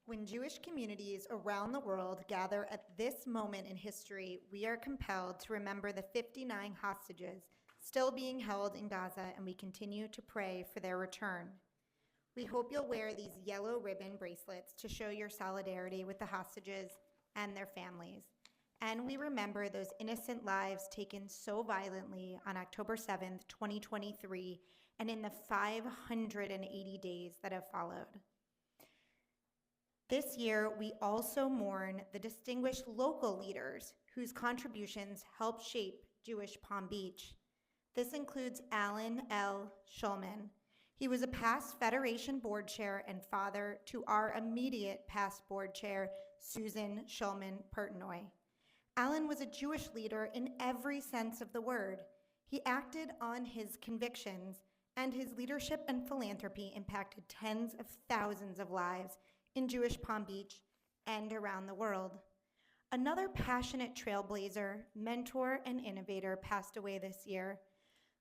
When Jewish communities around the world gather at this moment in history, we are compelled to remember the 59 hostages still being held in Gaza, and we continue to pray for their return. We hope you'll wear these yellow ribbon bracelets to show your solidarity with the hostages and their families. And we remember those innocent lives taken so violently on October 7th, 2023, and in the 580 days that have followed. This year, we also mourn the distinguished local leaders whose contributions helped shape Jewish Palm Beach. This includes Alan L. Schulman. He was a past Federation board chair and father to our immediate past board chair, Susan Schulman Pertnoy. Alan was a Jewish leader in every sense of the word. He acted on his convictions, and his leadership and philanthropy impacted tens of thousands of lives in Jewish Palm Beach and around the world. Another passionate trailblazer, mentor, and innovator passed away this year.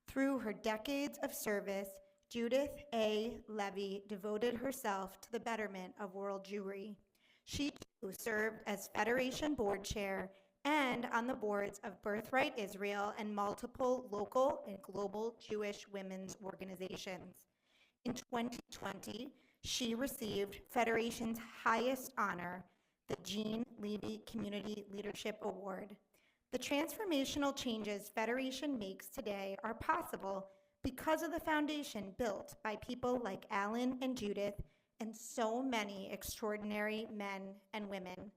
Through her decades of service, Judith A. Levy devoted herself to the betterment of world Jewry. She too served as Federation board chair and on the boards of Birthright Israel and multiple local and global Jewish women's organizations. In 2020, she received Federation's highest honor, the Jean Levy Community Leadership Award. The transformational changes Federation makes today are possible because of the foundation built by people like Alan and Judith and so many extraordinary men and women.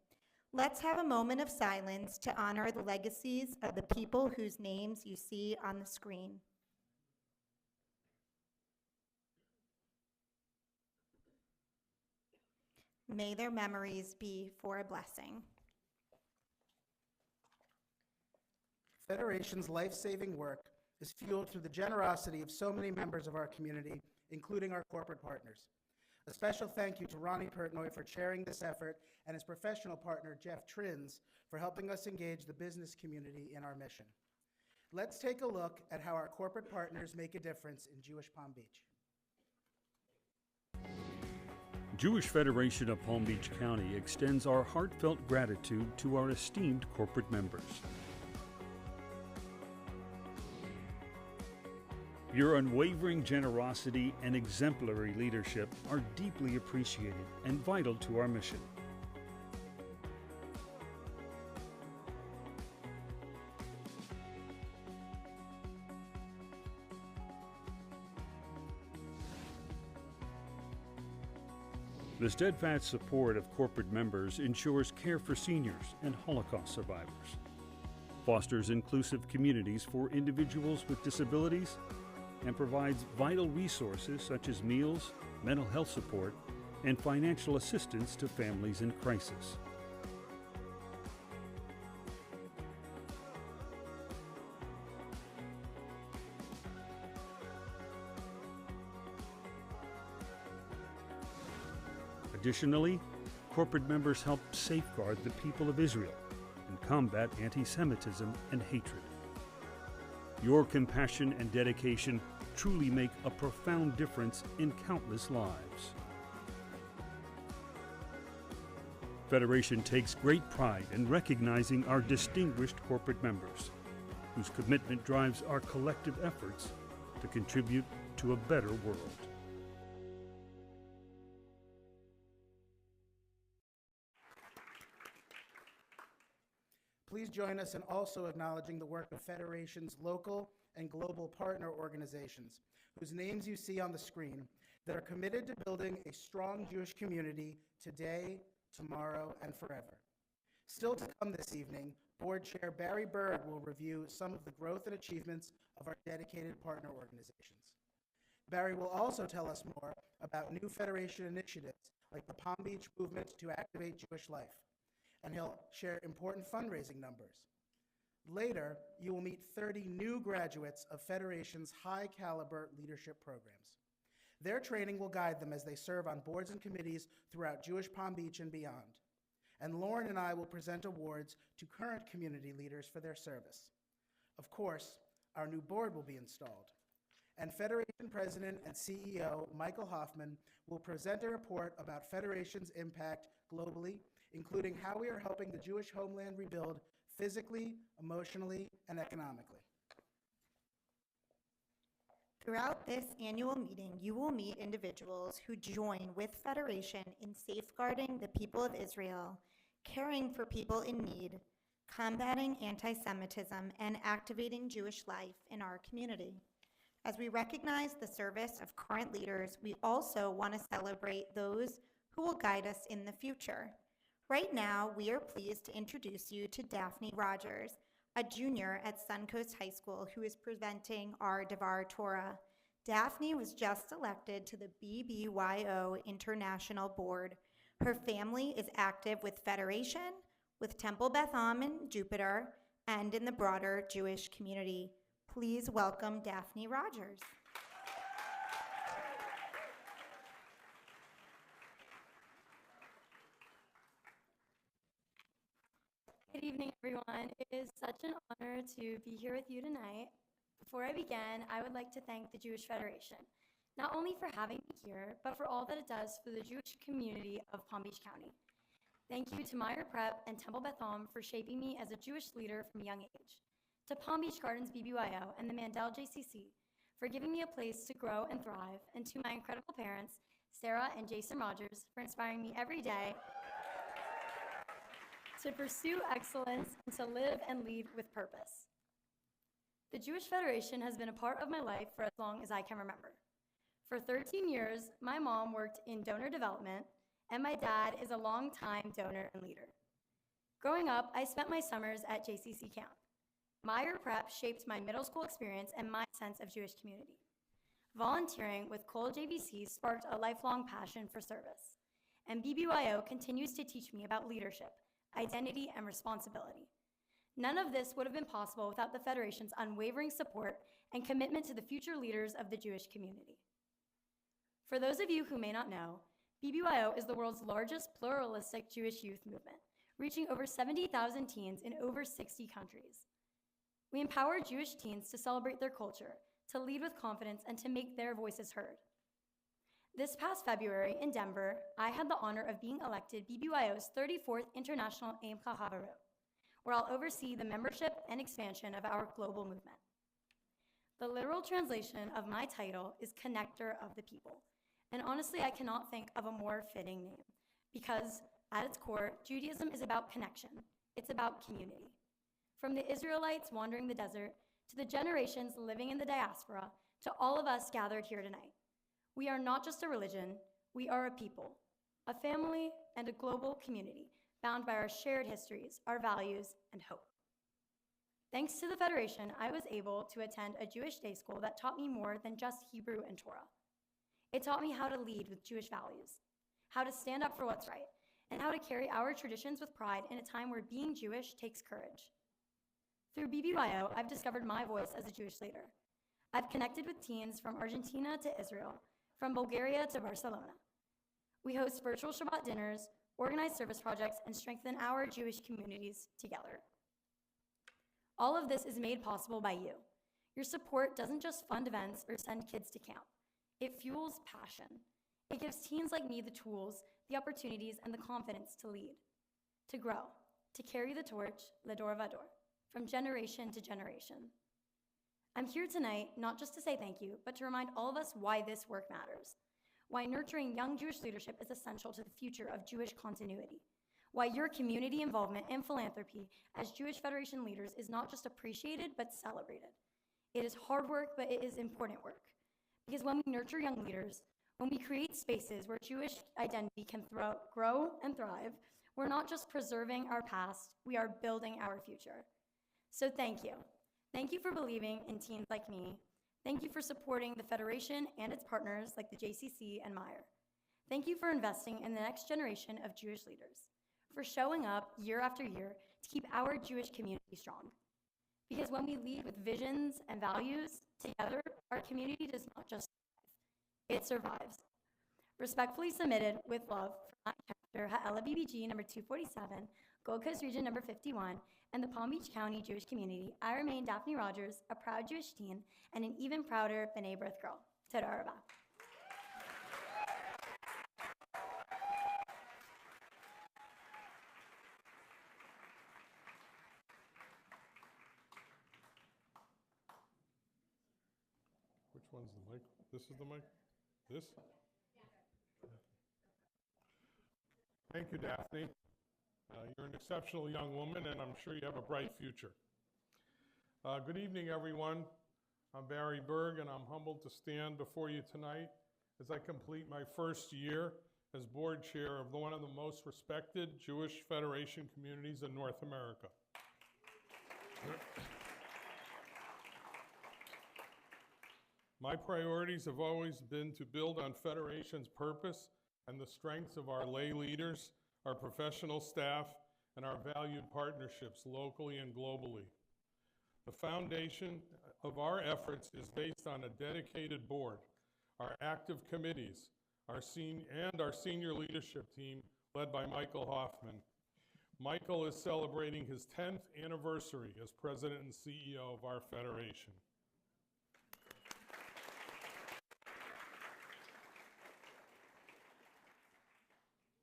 Let's have a moment of silence to honor the legacies of the people whose names you see on the screen. May their memories be for a blessing. Federation's life-saving work is fueled through the generosity of so many members of our community, including our corporate partners. A special thank you to Ronnie Pertnoy for chairing this effort and his professional partner, Jeff Trins, for helping us engage the business community in our mission. Let's take a look at how our corporate partners make a difference in Jewish Palm Beach. Jewish Federation of Palm Beach County extends our heartfelt gratitude to our esteemed corporate members. Your unwavering generosity and exemplary leadership are deeply appreciated and vital to our mission. The steadfast support of corporate members ensures care for seniors and Holocaust survivors, fosters inclusive communities for individuals with disabilities, and provides vital resources such as meals, mental health support, and financial assistance to families in crisis. Additionally, corporate members help safeguard the people of Israel and combat anti-Semitism and hatred. Your compassion and dedication truly make a profound difference in countless lives. Federation takes great pride in recognizing our distinguished corporate members, whose commitment drives our collective efforts to contribute to a better world. Please join us in also acknowledging the work of Federation's local and global partner organizations, whose names you see on the screen, that are committed to building a strong Jewish community today, tomorrow, and forever. Still to come this evening, Board Chair Barry Berg will review some of the growth and achievements of our dedicated partner organizations. Barry will also tell us more about new Federation initiatives like the Palm Beach Movement to Activate Jewish Life, and he'll share important fundraising numbers. Later, you will meet 30 new graduates of Federation's high-caliber leadership programs. Their training will guide them as they serve on boards and committees throughout Jewish Palm Beach and beyond. And Lauren and I will present awards to current community leaders for their service. Of course, our new board will be installed. and Federation President and CEO Michael Hoffman will present a report about Federation's impact globally, including how we are helping the Jewish homeland rebuild physically, emotionally, and economically. Throughout this annual meeting, you will meet individuals who join with Federation in safeguarding the people of Israel, caring for people in need, combating anti-Semitism, and activating Jewish life in our community. As we recognize the service of current leaders, we also want to celebrate those who will guide us in the future. Right now, we are pleased to introduce you to Daphne Rogers, a junior at Suncoast High School who is presenting our Devar Torah. Daphne was just elected to the BBYO International Board. Her family is active with Federation, with Temple Beth Am in Jupiter, and in the broader Jewish community. Please welcome Daphne Rogers. Good evening, everyone. It is such an honor to be here with you tonight. Before I begin, I would like to thank the Jewish Federation, not only for having me here, but for all that it does for the Jewish community of Palm Beach County. Thank you to Meyer Prep and Temple Beth Am for shaping me as a Jewish leader from a young age, to Palm Beach Gardens BBYO and the Mandel JCC for giving me a place to grow and thrive, and to my incredible parents, Sarah and Jason Rogers, for inspiring me every day to pursue excellence and to live and lead with purpose. The Jewish Federation has been a part of my life for as long as I can remember. For 13 years, my mom worked in donor development, and my dad is a longtime donor and leader. Growing up, I spent my summers at JCC Camp. Meyer Prep shaped my middle school experience and my sense of Jewish community. Volunteering with Cole JVC sparked a lifelong passion for service, and BBYO continues to teach me about leadership, identity, and responsibility. None of this would have been possible without the Federation's unwavering support and commitment to the future leaders of the Jewish community. For those of you who may not know, BBYO is the world's largest pluralistic Jewish youth movement, reaching over 70,000 teens in over 60 countries. We empower Jewish teens to celebrate their culture, to lead with confidence, and to make their voices heard. This past February in Denver, I had the honor of being elected BBYO's 34th International Eimcha Havarut, where I'll oversee the membership and expansion of our global movement. The literal translation of my title is Connector of the People, and honestly, I cannot think of a more fitting name, because at its core, Judaism is about connection. It's about community. From the Israelites wandering the desert, to the generations living in the diaspora, to all of us gathered here tonight. We are not just a religion, we are a people, a family, and a global community bound by our shared histories, our values, and hope. Thanks to the Federation, I was able to attend a Jewish day school that taught me more than just Hebrew and Torah. It taught me how to lead with Jewish values, how to stand up for what's right, and how to carry our traditions with pride in a time where being Jewish takes courage. Through BBYO, I've discovered my voice as a Jewish leader. I've connected with teens from Argentina to Israel, from Bulgaria to Barcelona. We host virtual Shabbat dinners, organize service projects, and strengthen our Jewish communities together. All of this is made possible by you. Your support doesn't just fund events or send kids to camp. It fuels passion. It gives teens like me the tools, the opportunities, and the confidence to lead, to grow, to carry the torch, Ledor Vador, from generation to generation. I'm here tonight not just to say thank you, but to remind all of us why this work matters, why nurturing young Jewish leadership is essential to the future of Jewish continuity, why your community involvement and philanthropy as Jewish Federation leaders is not just appreciated, but celebrated. It is hard work, but it is important work. Because when we nurture young leaders, when we create spaces where Jewish identity can grow and thrive, we're not just preserving our past, we are building our future. So thank you. Thank you for believing in teens like me. Thank you for supporting the Federation and its partners like the JCC and Meyer. Thank you for investing in the next generation of Jewish leaders, for showing up year after year to keep our Jewish community strong. Because when we lead with visions and values together, our community does not just thrive, it survives. Respectfully submitted with love from Mount Chapter, Ha'ela BBG number 247, Gold Coast Region number 51, and the Palm Beach County Jewish community, I remain Daphne Rogers, a proud Jewish teen and an even prouder B'nai B'rith girl. Toda Rabah. Which one's the mic? This is the mic? This? Thank you, Daphne. You're an exceptional young woman, and I'm sure you have a bright future. Good evening, everyone. I'm Barry Berg, and I'm humbled to stand before you tonight as I complete my first year as board chair of one of the most respected Jewish Federation communities in North America. My priorities have always been to build on Federation's purpose and the strengths of our lay leaders, our professional staff, and our valued partnerships locally and globally. The foundation of our efforts is based on a dedicated board, our active committees, our senior leadership team led by Michael Hoffman. Michael is celebrating his 10th anniversary as president and CEO of our Federation.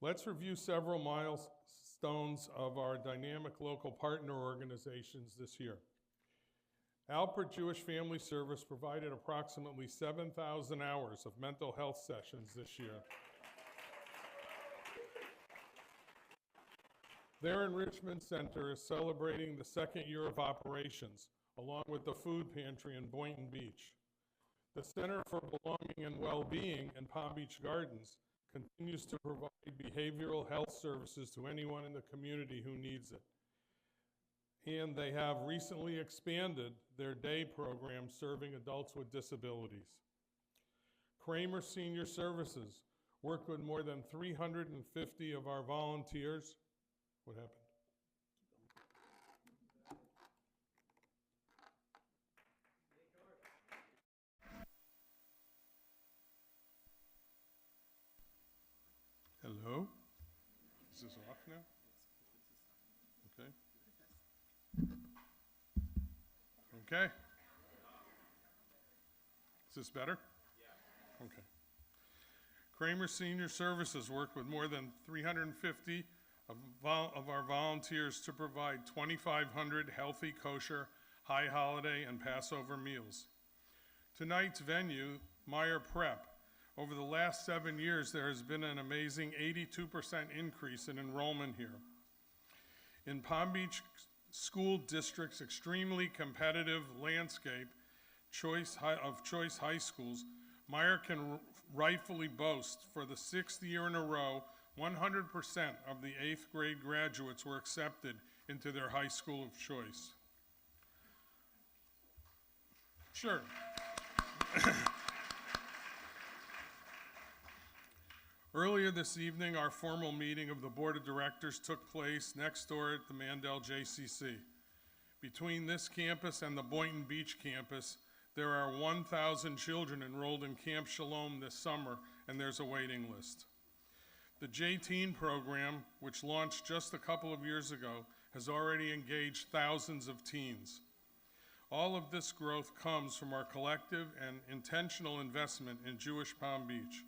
Let's review several milestones of our dynamic local partner organizations this year. Alpert Jewish Family Service provided approximately 7,000 hours of mental health sessions this year. Their Enrichment Center is celebrating the second year of operations, along with the food pantry in Boynton Beach. The Center for Belonging and Well-Being in Palm Beach Gardens continues to provide behavioral health services to anyone in the community who needs it. And they have recently expanded their day program serving adults with disabilities. Kramer Senior Services worked with more than 350 of our volunteers. What happened? Hello? Is this off now? Okay. Okay. Is this better? Yeah. Okay. Kramer Senior Services work with more than 350 of our volunteers to provide 2,500 healthy, kosher, high holiday, and Passover meals. Tonight's venue, Meyer Prep. Over the last 7 years, there has been an amazing 82% increase in enrollment here. In Palm Beach School District's extremely competitive landscape of choice high schools, Meyer can rightfully boast for the 6th year in a row, 100% of the 8th grade graduates were accepted into their high school of choice. Sure. Earlier this evening, our formal meeting of the Board of Directors took place next door at the Mandel JCC. Between this campus and the Boynton Beach campus, there are 1,000 children enrolled in Camp Shalom this summer, and there's a waiting list. The J-Teen program, which launched just a couple of years ago, has already engaged thousands of teens. All of this growth comes from our collective and intentional investment in Jewish Palm Beach.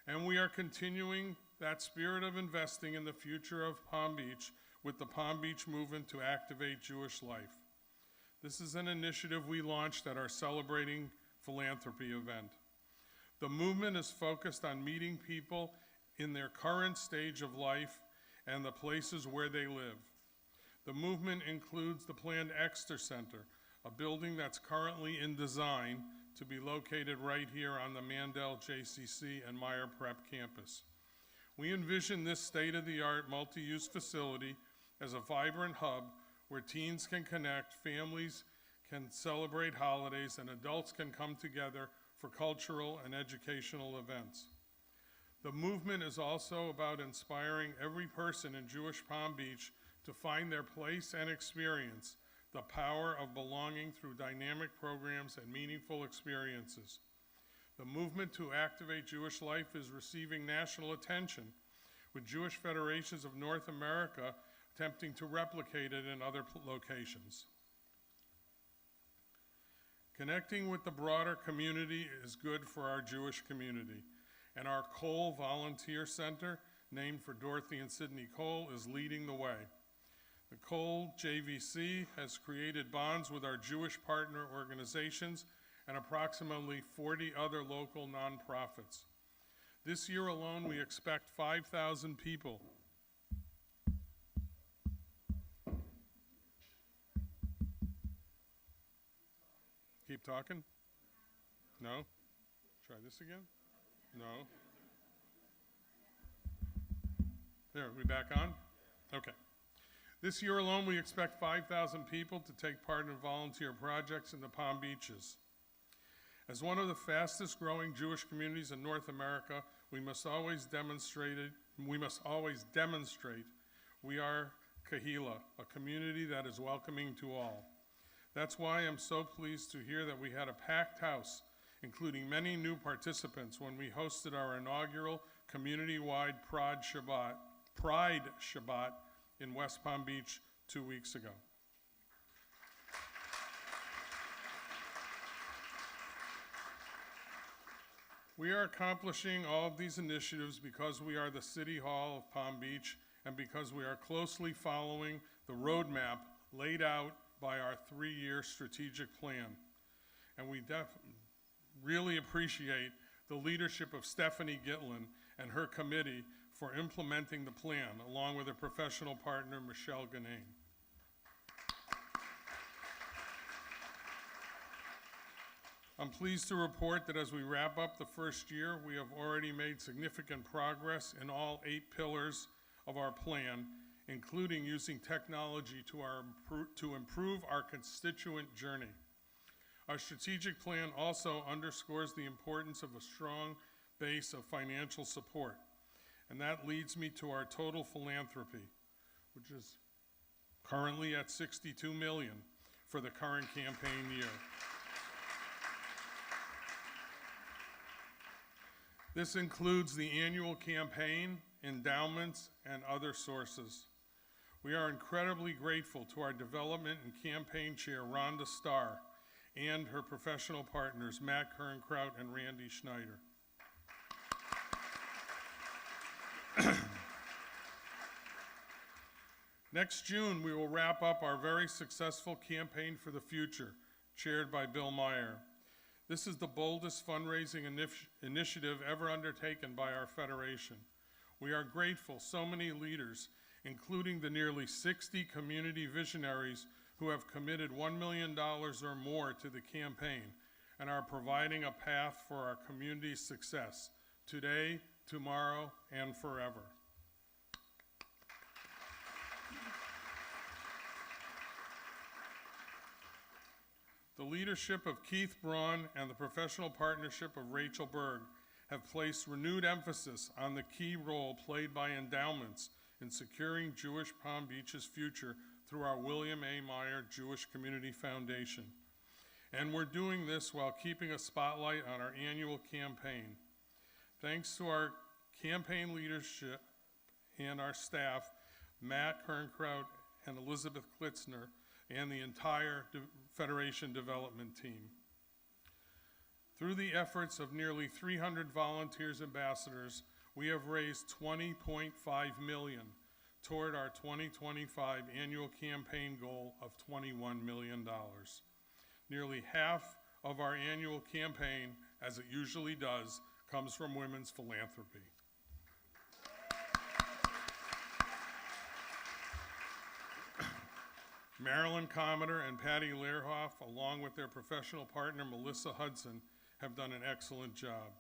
And we are continuing that spirit of investing in the future of Palm Beach with the Palm Beach Movement to Activate Jewish Life. This is an initiative we launched at our Celebrating Philanthropy event. The movement is focused on meeting people in their current stage of life and the places where they live. The movement includes the planned Exeter Center, a building that's currently in design to be located right here on the Mandel JCC and Meyer Prep campus. We envision this state-of-the-art multi-use facility as a vibrant hub where teens can connect, families can celebrate holidays, and adults can come together for cultural and educational events. The movement is also about inspiring every person in Jewish Palm Beach to find their place and experience the power of belonging through dynamic programs and meaningful experiences. The movement to activate Jewish life is receiving national attention, with Jewish Federations of North America attempting to replicate it in other locations. Connecting with the broader community is good for our Jewish community, and our Cole Volunteer Center, named for Dorothy and Sidney Cole, is leading the way. The Cole JVC has created bonds with our Jewish partner organizations and approximately 40 other local nonprofits. This year alone, we expect 5,000 people. Keep talking? No? Try this again? No? There, we back on? Okay. This year alone, we expect 5,000 people to take part in volunteer projects in the Palm Beaches. As one of the fastest growing Jewish communities in North America, we must always demonstrate we are Kahila, a community that is welcoming to all. That's why I'm so pleased to hear that we had a packed house, including many new participants, when we hosted our inaugural community-wide Pride Shabbat in West Palm Beach 2 weeks ago. We are accomplishing all of these initiatives because we are the City Hall of Palm Beach and because we are closely following the roadmap laid out by our 3-year strategic plan. And we really appreciate the leadership of Stephanie Gitlin and her committee for implementing the plan, along with her professional partner, Michelle Ganane. I'm pleased to report that as we wrap up the first year, we have already made significant progress in all 8 pillars of our plan, including using technology to improve our constituent journey. Our strategic plan also underscores the importance of a strong base of financial support, and that leads me to our total philanthropy, which is currently at $62 million for the current campaign year. This includes the annual campaign, endowments, and other sources. We are incredibly grateful to our development and campaign chair, Rhonda Starr, and her professional partners, Matt Kernkraut and Randy Schneider. Next June, we will wrap up our very successful Campaign for the Future, chaired by Bill Meyer. This is the boldest fundraising initiative ever undertaken by our Federation. We are grateful so many leaders, including the nearly 60 community visionaries who have committed $1 million or more to the campaign and are providing a path for our community's success today, tomorrow, and forever. The leadership of Keith Braun and the professional partnership of Rachel Berg have placed renewed emphasis on the key role played by endowments in securing Jewish Palm Beach's future through our William A. Meyer Jewish Community Foundation. And we're doing this while keeping a spotlight on our annual campaign. Thanks to our campaign leadership and our staff, Matt Kernkraut and Elizabeth Klitzner, and the entire Federation development team. Through the efforts of nearly 300 volunteers ambassadors, we have raised $20.5 million toward our 2025 annual campaign goal of $21 million. Nearly half of our annual campaign, as it usually does, comes from women's philanthropy. Marilyn Cometer and Patty Lehrhoff, along with their professional partner Melissa Hudson, have done an excellent job.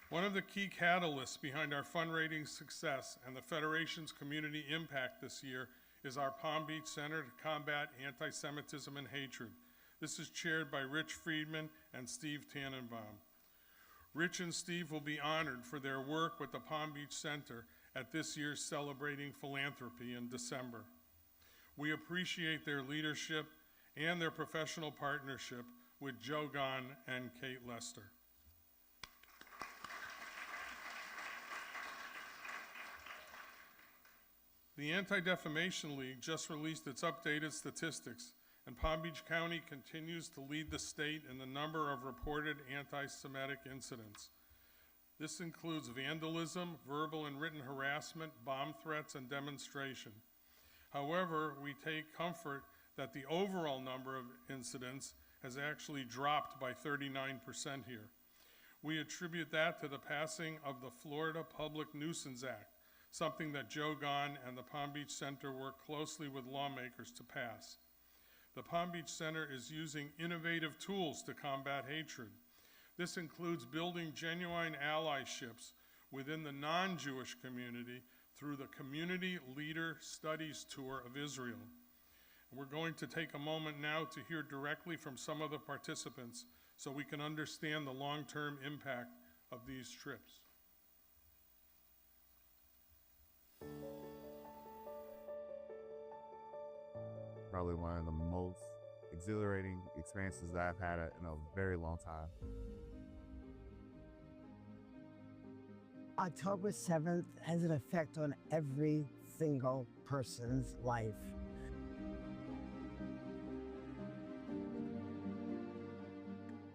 One of the key catalysts behind our fundraising success and the Federation's community impact this year is our Palm Beach Center to Combat Anti-Semitism and Hatred. This is chaired by Rich Friedman and Steve Tannenbaum. Rich and Steve will be honored for their work with the Palm Beach Center at this year's Celebrating Philanthropy in December. We appreciate their leadership and their professional partnership with Joe Gahn and Kate Lester. The Anti-Defamation League just released its updated statistics, and Palm Beach County continues to lead the state in the number of reported anti-Semitic incidents. This includes vandalism, verbal and written harassment, bomb threats, and demonstration. However, we take comfort that the overall number of incidents has actually dropped by 39% here. We attribute that to the passing of the Florida Public Nuisance Act, something that Joe Gahn and the Palm Beach Center work closely with lawmakers to pass. The Palm Beach Center is using innovative tools to combat hatred. This includes building genuine allyships within the non-Jewish community through the Community Leader Studies Tour of Israel. We're going to take a moment now to hear directly from some of the participants so we can understand the long-term impact of these trips. Probably one of the most exhilarating experiences that I've had in a very long time. October 7th has an effect on every single person's life.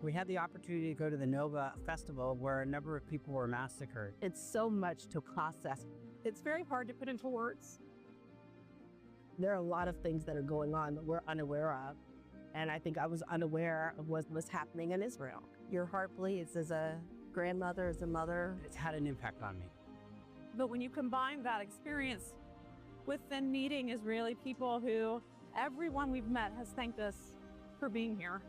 We had the opportunity to go to the Nova Festival where a number of people were massacred. It's so much to process. It's very hard to put into words. There are a lot of things that are going on that we're unaware of. And I think I was unaware of what was happening in Israel. Your heart bleeds as a grandmother, as a mother. It's had an impact on me. But when you combine that experience with then meeting Israeli people who everyone we've met has thanked us for being here.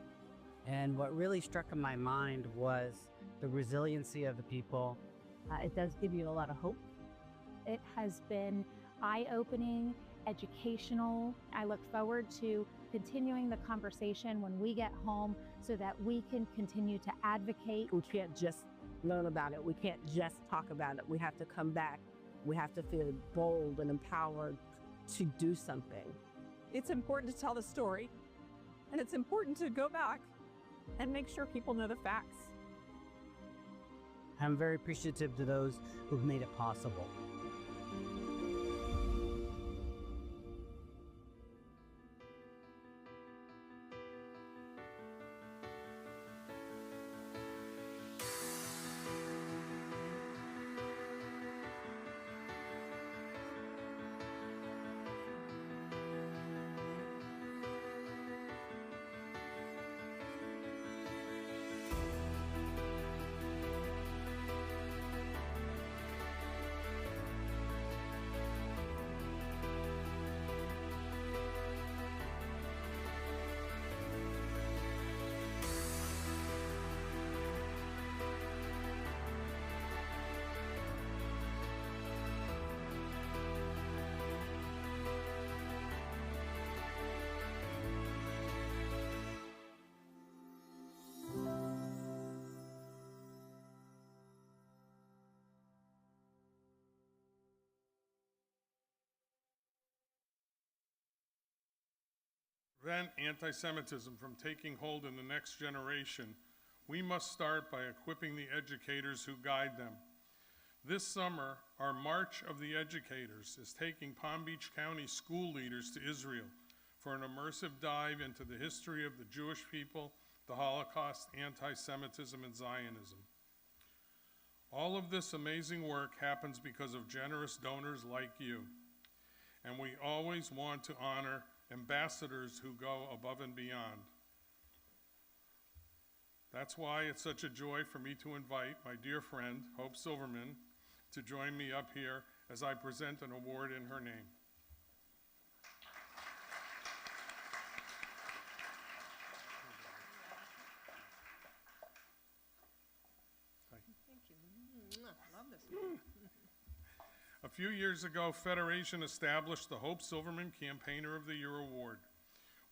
And what really struck in my mind was the resiliency of the people. It does give you a lot of hope. It has been eye-opening, educational. I look forward to continuing the conversation when we get home so that we can continue to advocate. We can't just learn about it. We can't just talk about it. We have to come back. We have to feel bold and empowered to do something. It's important to tell the story, and it's important to go back and make sure people know the facts. I'm very appreciative to those who've made it possible. Prevent anti-Semitism from taking hold in the next generation, we must start by equipping the educators who guide them. This summer, our March of the Educators is taking Palm Beach County school leaders to Israel for an immersive dive into the history of the Jewish people, the Holocaust, anti-Semitism, and Zionism. All of this amazing work happens because of generous donors like you, and we always want to honor ambassadors who go above and beyond. That's why it's such a joy for me to invite my dear friend, Hope Silverman, to join me up here as I present an award in her name. A few years ago, Federation established the Hope Silverman Campaigner of the Year Award.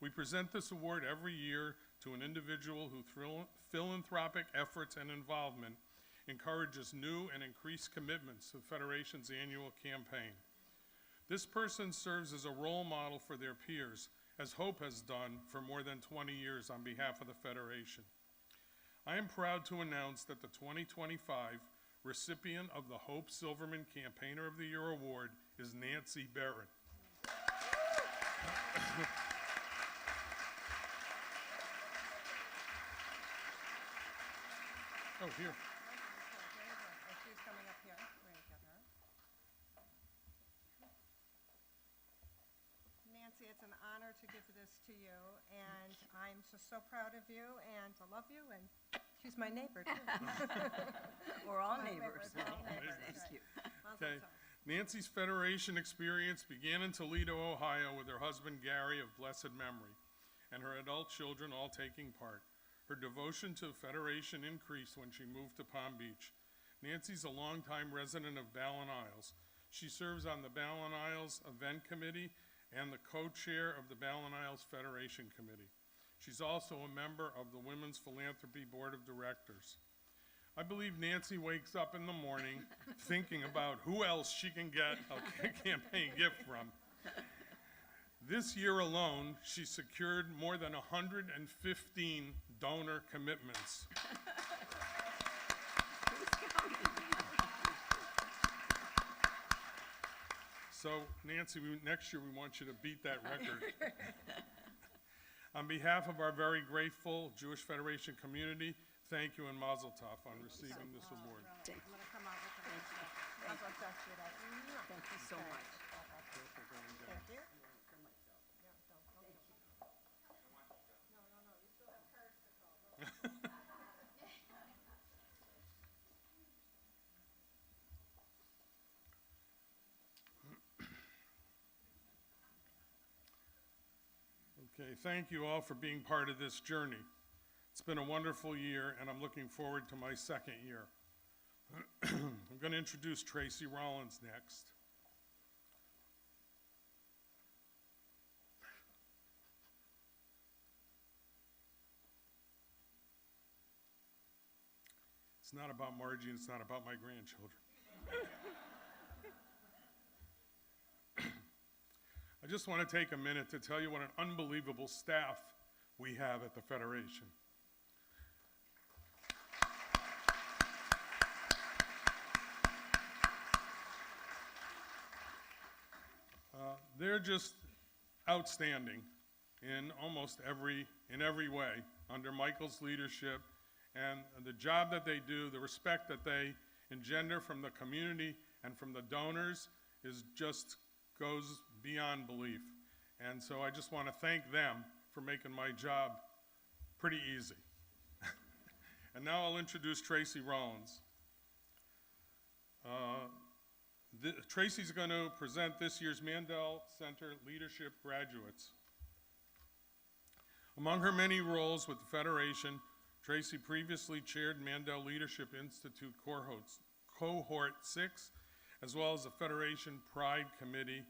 We present this award every year to an individual who through philanthropic efforts and involvement encourages new and increased commitments to the Federation's annual campaign. This person serves as a role model for their peers as Hope has done for more than 20 years on behalf of the Federation. I am proud to announce that the 2025 recipient of the Hope Silverman Campaigner of the Year Award is Nancy Barron. Oh, here. She's coming up here. We're gonna get her. Nancy, it's an honor to give this to you, and I'm just so proud of you, and I love you, and she's my neighbor, too. We're all My neighbors. we're all Neighbors. neighbors. Thank you. Mazel Okay. tov. Nancy's Federation experience began in Toledo, Ohio, with her husband Gary of blessed memory, and her adult children all taking part. Her devotion to Federation increased when she moved to Palm Beach. Nancy's a longtime resident of Ballin Isles. She serves on the Ballin Isles Event Committee and the co-chair of the Ballin Isles Federation Committee. She's also a member of the Women's Philanthropy Board of Directors. I believe Nancy wakes up in the morning thinking about who else she can get a campaign gift from. This year alone, she secured more than 115 donor commitments. So, Nancy, next year we want you to beat that record. On behalf of our very grateful Jewish Federation community, thank you and Mazel Tov on receiving this award. I'm gonna come out with her. Mazel tov, sweetheart. Thank you so much. Thank you. Okay, thank you all for being part of this journey. It's been a wonderful year, and I'm looking forward to my second year. I'm going to introduce Tracy Rollins next. It's not about Margie, and it's not about my grandchildren. I just want to take a minute to tell you what an unbelievable staff we have at the Federation. They're just outstanding in almost every way under Michael's leadership, and the job that they do, the respect that they engender from the community and from the donors is just goes beyond belief. And so I just want to thank them for making my job pretty easy. And now I'll introduce Tracy Rollins. Tracy's going to present this year's Mandel Center Leadership Graduates. Among her many roles with the Federation, Tracy previously chaired Mandel Leadership Institute Cohort 6, as well as the Federation Pride Committee,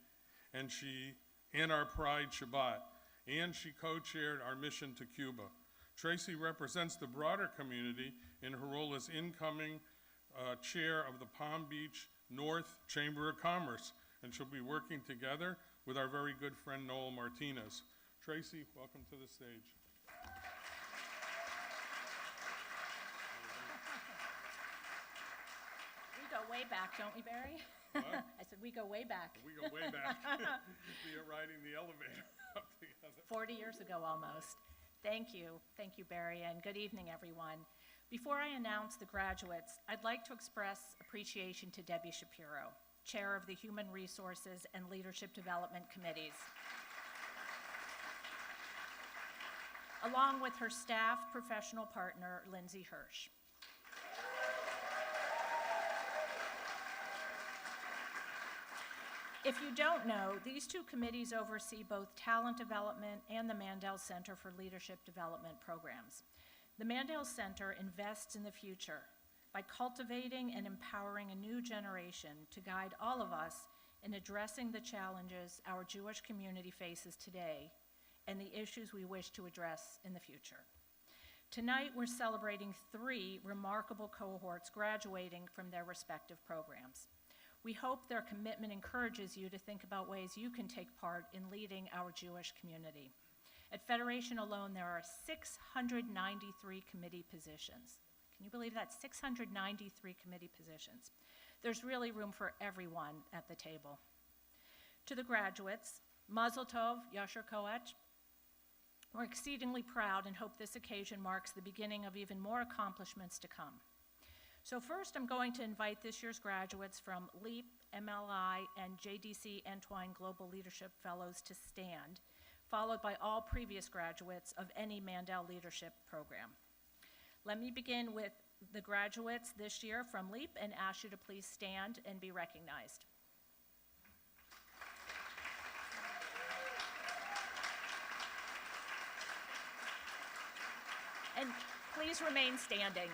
and our Pride Shabbat, and she co-chaired our mission to Cuba. Tracy represents the broader community in her role as incoming chair of the Palm Beach North Chamber of Commerce, and she'll be working together with our very good friend Noel Martinez. Tracy, welcome to the stage. We go way back, don't we, Barry? What? I said, we go way back. We go way back. We are riding the elevator up together. 40 years ago almost. Thank you, Barry, and good evening, everyone. Before I announce the graduates, I'd like to express appreciation to Debbie Shapiro, Chair of the Human Resources and Leadership Development Committees, along with her staff professional partner, Lindsay Hirsch. If you don't know, these two committees oversee both talent development and the Mandel Center for Leadership Development programs. The Mandel Center invests in the future by cultivating and empowering a new generation to guide all of us in addressing the challenges our Jewish community faces today and the issues we wish to address in the future. Tonight, we're celebrating 3 remarkable cohorts graduating from their respective programs. We hope their commitment encourages you to think about ways you can take part in leading our Jewish community. At Federation alone, there are 693 committee positions. Can you believe that? 693 committee positions. There's really room for everyone at the table. To the graduates, Mazel Tov, Yashar Koach. We're exceedingly proud and hope this occasion marks the beginning of even more accomplishments to come. So first, I'm going to invite this year's graduates from LEAP, MLI, and JDC Entwine Global Leadership Fellows to stand, followed by all previous graduates of any Mandel Leadership Program. Let me begin with the graduates this year from LEAP and ask you to please stand and be recognized. And please remain standing.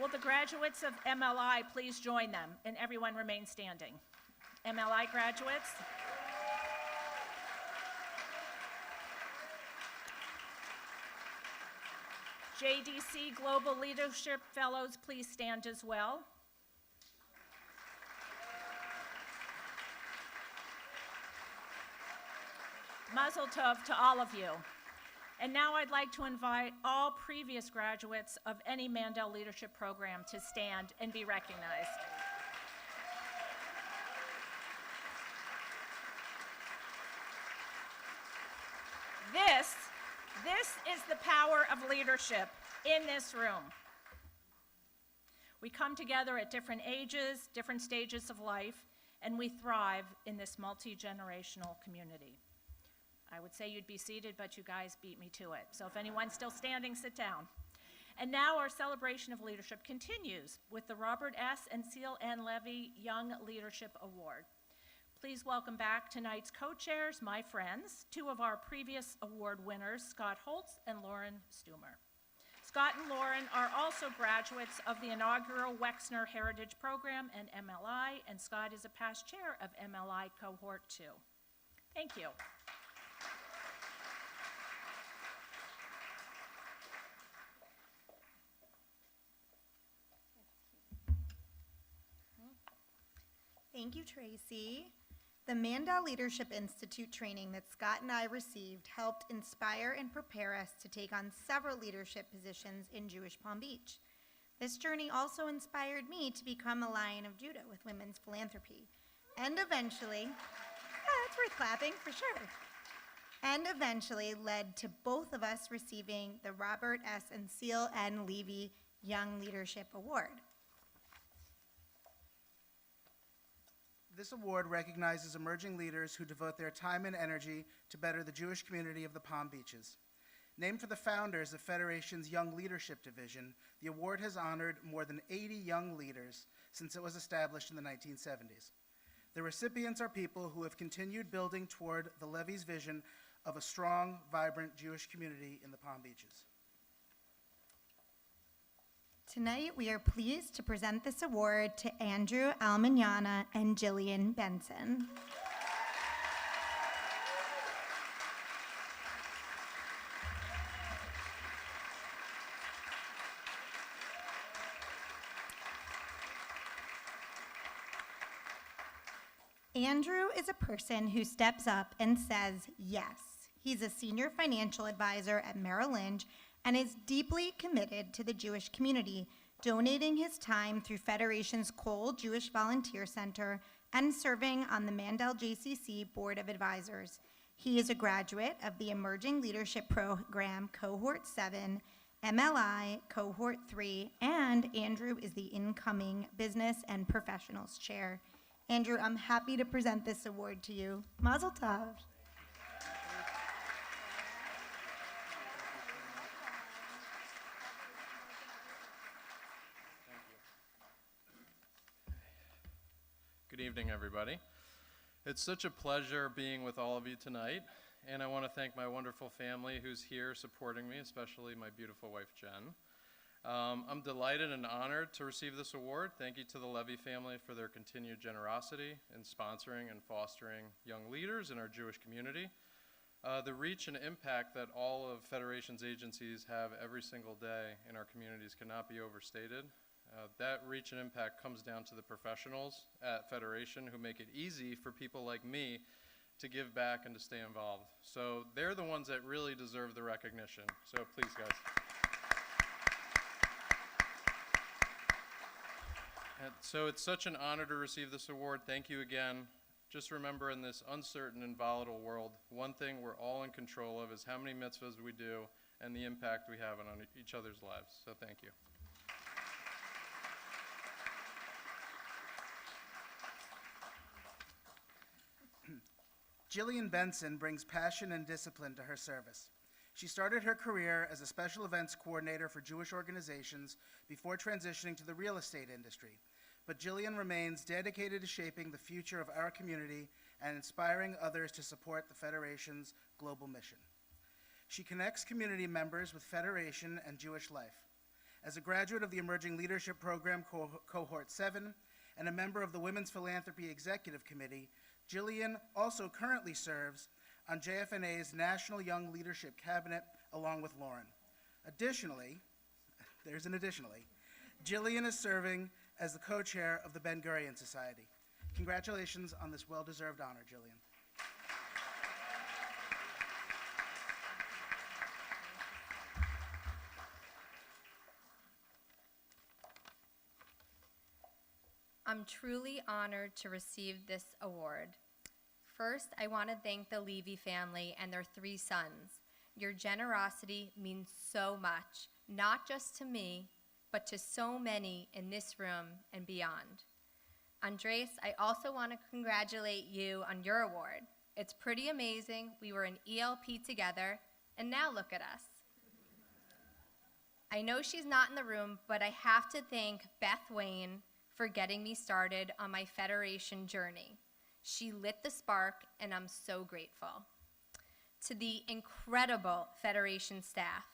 Will the graduates of MLI please join them and everyone remain standing? MLI graduates. JDC Global Leadership Fellows, please stand as well. Mazel Tov to all of you. And now I'd like to invite all previous graduates of any Mandel Leadership Program to stand and be recognized. This is the power of leadership in this room. We come together at different ages, different stages of life, and we thrive in this multi-generational community. I would say you'd be seated, but you guys beat me to it. So if anyone's still standing, sit down. And now our celebration of leadership continues with the Robert S. and Seal N. Levy Young Leadership Award. Please welcome back tonight's co-chairs, my friends, two of our previous award winners, Scott Holtz and Lauren Stumer. Scott and Lauren are also graduates of the inaugural Wexner Heritage Program and MLI, and Scott is a past chair of MLI Cohort 2. Thank you. Thank you, Tracy. The Mandel Leadership Institute training that Scott and I received helped inspire and prepare us to take on several leadership positions in Jewish Palm Beach. This journey also inspired me to become a Lion of Judah with women's philanthropy. And eventually, that's worth clapping for sure. And eventually led to both of us receiving the Robert S. and Seal N. Levy Young Leadership Award. This award recognizes emerging leaders who devote their time and energy to better the Jewish community of the Palm Beaches. Named for the founders of Federation's Young Leadership Division, the award has honored more than 80 young leaders since it was established in the 1970s. The recipients are people who have continued building toward the Levy's vision of a strong, vibrant Jewish community in the Palm Beaches. Tonight, we are pleased to present this award to Andrew Almagnana and Jillian Benson. Andrew is a person who steps up and says yes. He's a senior financial advisor at Merrill Lynch and is deeply committed to the Jewish community, donating his time through Federation's Cole Jewish Volunteer Center and serving on the Mandel JCC Board of Advisors. He is a graduate of the Emerging Leadership Program Cohort 7, MLI Cohort 3, and Andrew is the incoming Business and Professionals Chair. Andrew, I'm happy to present this award to you. Mazel tov. Good evening, everybody. It's such a pleasure being with all of you tonight, and I want to thank my wonderful family who's here supporting me, especially my beautiful wife, Jen. I'm delighted and honored to receive this award. Thank you to the Levy family for their continued generosity in sponsoring and fostering young leaders in our Jewish community. The reach and impact that all of Federation's agencies have every single day in our communities cannot be overstated. That reach and impact comes down to the professionals at Federation who make it easy for people like me to give back and to stay involved. So they're the ones that really deserve the recognition. So please, guys. And so it's such an honor to receive this award. Thank you again. Just remember, in this uncertain and volatile world, one thing we're all in control of is how many mitzvahs we do and the impact we have on each other's lives. So thank you. Jillian Benson brings passion and discipline to her service. She started her career as a special events coordinator for Jewish organizations before transitioning to the real estate industry. But Jillian remains dedicated to shaping the future of our community and inspiring others to support the Federation's global mission. She connects community members with Federation and Jewish life. As a graduate of the Emerging Leadership Program Cohort 7 and a member of the Women's Philanthropy Executive Committee, Jillian also currently serves on JFNA's National Young Leadership Cabinet along with Lauren. Additionally, there's an additionally, Jillian is serving as the co-chair of the Ben-Gurion Society. Congratulations on this well-deserved honor, Jillian. I'm truly honored to receive this award. First, I want to thank the Levy family and their 3 sons. Your generosity means so much, not just to me, but to so many in this room and beyond. Andres, I also want to congratulate you on your award. It's pretty amazing. We were in ELP together, and now look at us. I know she's not in the room, but I have to thank Beth Wayne for getting me started on my Federation journey. She lit the spark, and I'm so grateful. To the incredible Federation staff,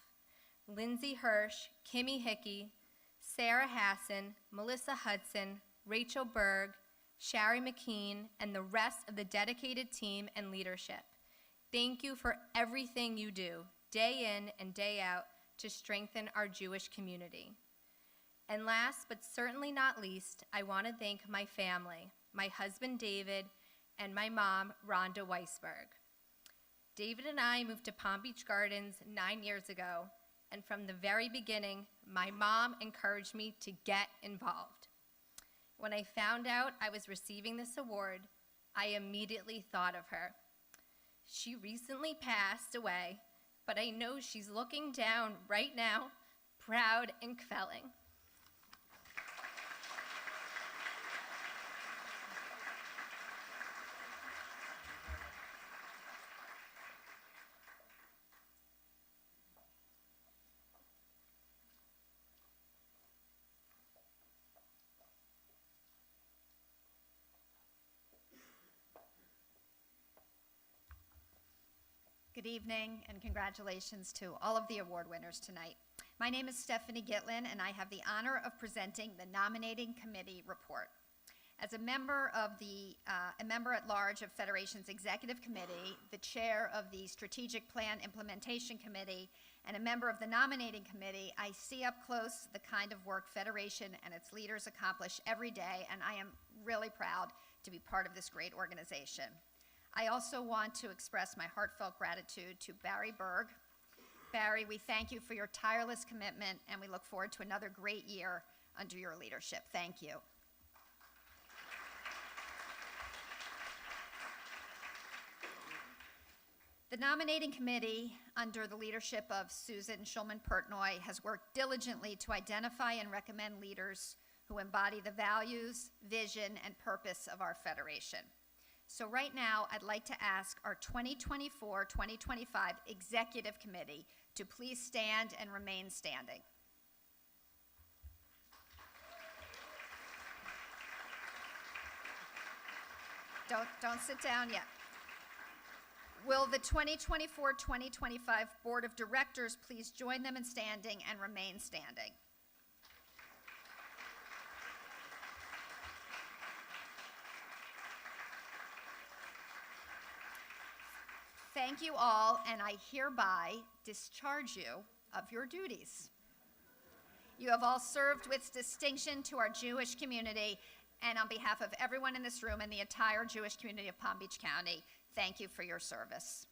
Lindsay Hirsch, Kimmy Hickey, Sarah Hassan, Melissa Hudson, Rachel Berg, Shari McKean, and the rest of the dedicated team and leadership. Thank you for everything you do, day in and day out, to strengthen our Jewish community. And last, but certainly not least, I want to thank my family, my husband David, and my mom, Rhonda Weisberg. David and I moved to Palm Beach Gardens 9 years ago, and from the very beginning, my mom encouraged me to get involved. When I found out I was receiving this award, I immediately thought of her. She recently passed away, but I know she's looking down right now, proud and kvelling. Good evening and congratulations to all of the award winners tonight. My name is Stephanie Gitlin and I have the honor of presenting the nominating committee report. As a member at large of Federation's Executive Committee, the chair of the Strategic Plan Implementation Committee, and a member of the Nominating Committee, I see up close the kind of work Federation and its leaders accomplish every day, and I am really proud to be part of this great organization. I also want to express my heartfelt gratitude to Barry Berg. Barry, we thank you for your tireless commitment, and we look forward to another great year under your leadership. Thank you. The nominating committee, under the leadership of Susan Schulman-Pertnoy, has worked diligently to identify and recommend leaders who embody the values, vision, and purpose of our Federation. So right now, I'd like to ask our 2024-2025 Executive Committee to please stand and remain standing. Don't sit down yet. Will the 2024-2025 Board of Directors please join them in standing and remain standing? Thank you all, and I hereby discharge you of your duties. You have all served with distinction to our Jewish community, and on behalf of everyone in this room and the entire Jewish community of Palm Beach County, thank you for your service.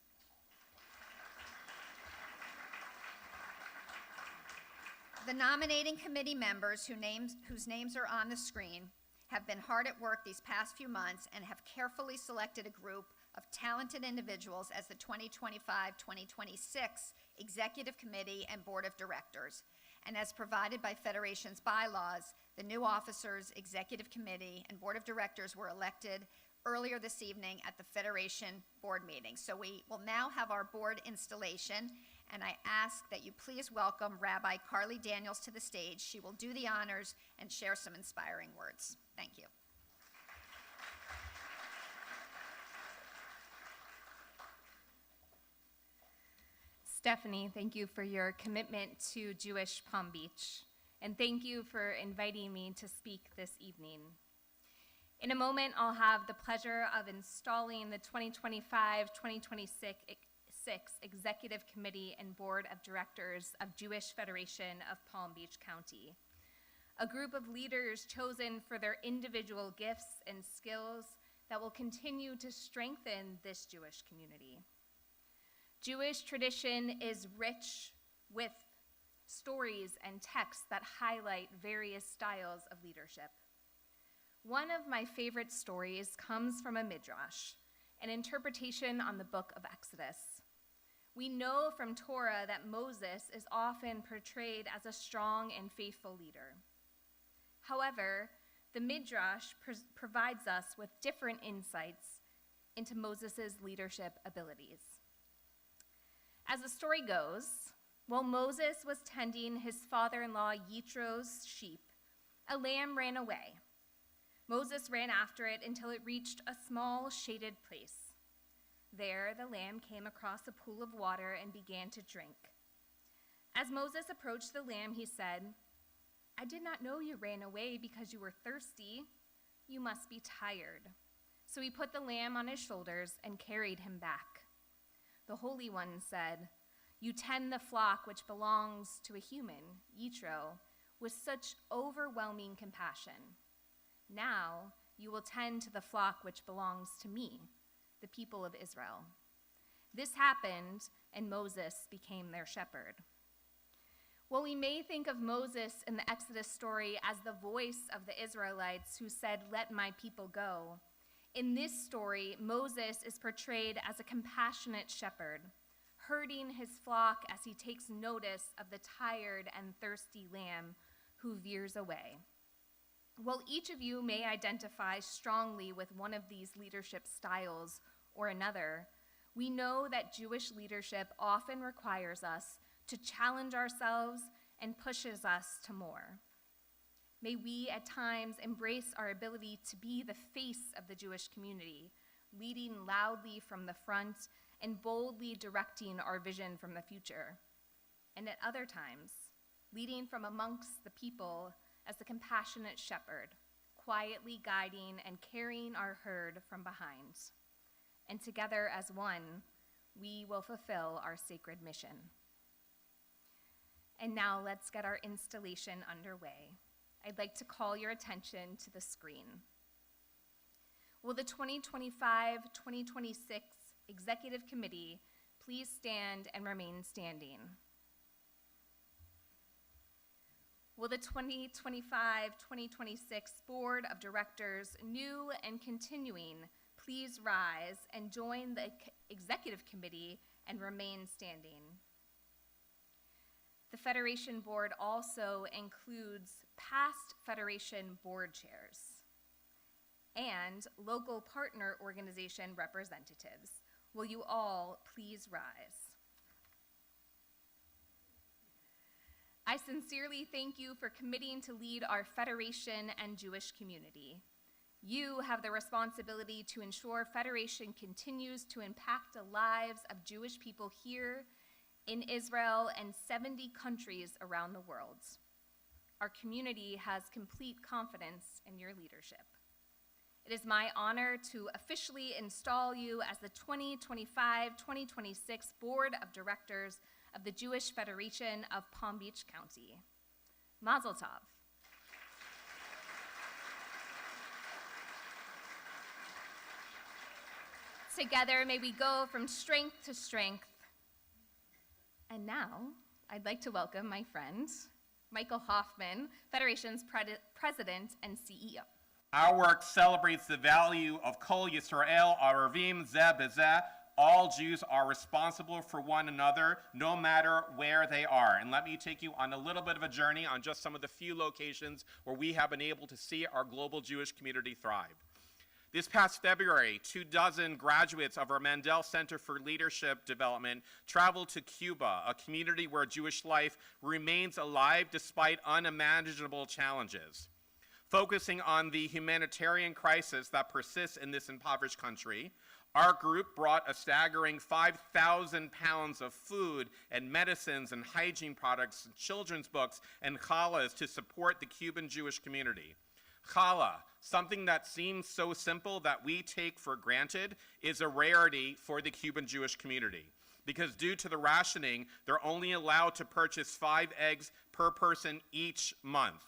The nominating committee members whose names are on the screen have been hard at work these past few months and have carefully selected a group of talented individuals as the 2025-2026 Executive Committee and Board of Directors. And as provided by Federation's bylaws, the new officers, Executive Committee, and Board of Directors were elected earlier this evening at the Federation Board meeting. So we will now have our board installation, and I ask that you please welcome Rabbi Carly Daniels to the stage. She will do the honors and share some inspiring words. Thank you. Stephanie, thank you for your commitment to Jewish Palm Beach, and thank you for inviting me to speak this evening. In a moment, I'll have the pleasure of installing the 2025-2026 Executive Committee and Board of Directors of Jewish Federation of Palm Beach County, a group of leaders chosen for their individual gifts and skills that will continue to strengthen this Jewish community. Jewish tradition is rich with stories and texts that highlight various styles of leadership. One of my favorite stories comes from a midrash, an interpretation on the book of Exodus. We know from Torah that Moses is often portrayed as a strong and faithful leader. However, the midrash provides us with different insights into Moses' leadership abilities. As the story goes, while Moses was tending his father-in-law Yitro's sheep, a lamb ran away. Moses ran after it until it reached a small shaded place. There, the lamb came across a pool of water and began to drink. As Moses approached the lamb, he said, "I did not know you ran away because you were thirsty. You must be tired." So he put the lamb on his shoulders and carried him back. The Holy One said, "You tend the flock which belongs to a human, Yitro, with such overwhelming compassion. Now you will tend to the flock which belongs to me, the people of Israel." This happened, and Moses became their shepherd. While we may think of Moses in the Exodus story as the voice of the Israelites who said, "Let my people go," in this story, Moses is portrayed as a compassionate shepherd, herding his flock as he takes notice of the tired and thirsty lamb who veers away. While each of you may identify strongly with one of these leadership styles or another, we know that Jewish leadership often requires us to challenge ourselves and pushes us to more. May we at times embrace our ability to be the face of the Jewish community, leading loudly from the front and boldly directing our vision from the future. And at other times, leading from amongst the people as the compassionate shepherd, quietly guiding and carrying our herd from behind. And together as one, we will fulfill our sacred mission. And now let's get our installation underway. I'd like to call your attention to the screen. Will the 2025-2026 Executive Committee please stand and remain standing? Will the 2025-2026 Board of Directors, new and continuing, please rise and join the Executive Committee and remain standing? The Federation Board also includes past Federation Board chairs and local partner organization representatives. Will you all please rise? I sincerely thank you for committing to lead our Federation and Jewish community. You have the responsibility to ensure Federation continues to impact the lives of Jewish people here in Israel and 70 countries around the world. Our community has complete confidence in your leadership. It is my honor to officially install you as the 2025-2026 Board of Directors of the Jewish Federation of Palm Beach County. Mazel tov. Together, may we go from strength to strength. And now, I'd like to welcome my friend, Michael Hoffman, Federation's President and CEO. Our work celebrates the value of Kol Yisrael, Arvim, Zeh B'Zeh. All Jews are responsible for one another, no matter where they are. And let me take you on a little bit of a journey on just some of the few locations where we have been able to see our global Jewish community thrive. This past February, 24 graduates of our Mandel Center for Leadership Development traveled to Cuba, a community where Jewish life remains alive despite unimaginable challenges. Focusing on the humanitarian crisis that persists in this impoverished country, our group brought a staggering 5,000 pounds of food and medicines and hygiene products, children's books, and challahs to support the Cuban Jewish community. Challah, something that seems so simple that we take for granted, is a rarity for the Cuban Jewish community, because due to the rationing, they're only allowed to purchase 5 eggs per person each month.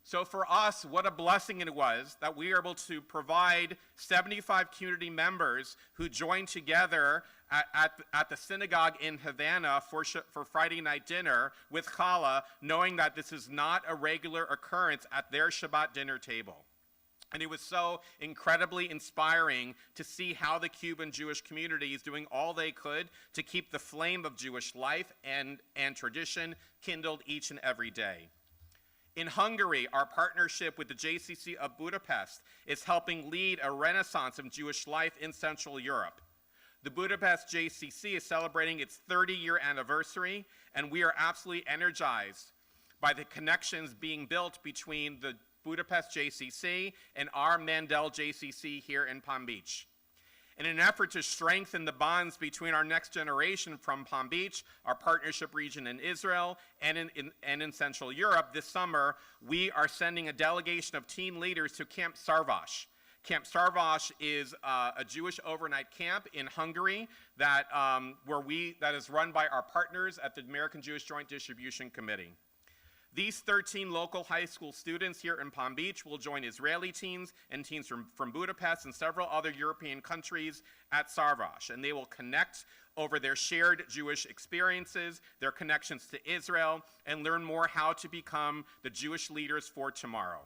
So for us, what a blessing it was that we were able to provide 75 community members who joined together at the synagogue in Havana for Friday night dinner with challah, knowing that this is not a regular occurrence at their Shabbat dinner table. And it was so incredibly inspiring to see how the Cuban Jewish community is doing all they could to keep the flame of Jewish life and tradition kindled each and every day. In Hungary, our partnership with the JCC of Budapest is helping lead a renaissance of Jewish life in Central Europe. The Budapest JCC is celebrating its 30-year anniversary, and we are absolutely energized by the connections being built between the Budapest JCC and our Mandel JCC here in Palm Beach. In an effort to strengthen the bonds between our next generation from Palm Beach, our partnership region in Israel, and in Central Europe, this summer, we are sending a delegation of teen leaders to Camp Sarvash. Camp Sarvash is a Jewish overnight camp in Hungary that is run by our partners at the American Jewish Joint Distribution Committee. These 13 local high school students here in Palm Beach will join Israeli teens and teens from Budapest and several other European countries at Sarvash, and they will connect over their shared Jewish experiences, their connections to Israel, and learn more how to become the Jewish leaders for tomorrow.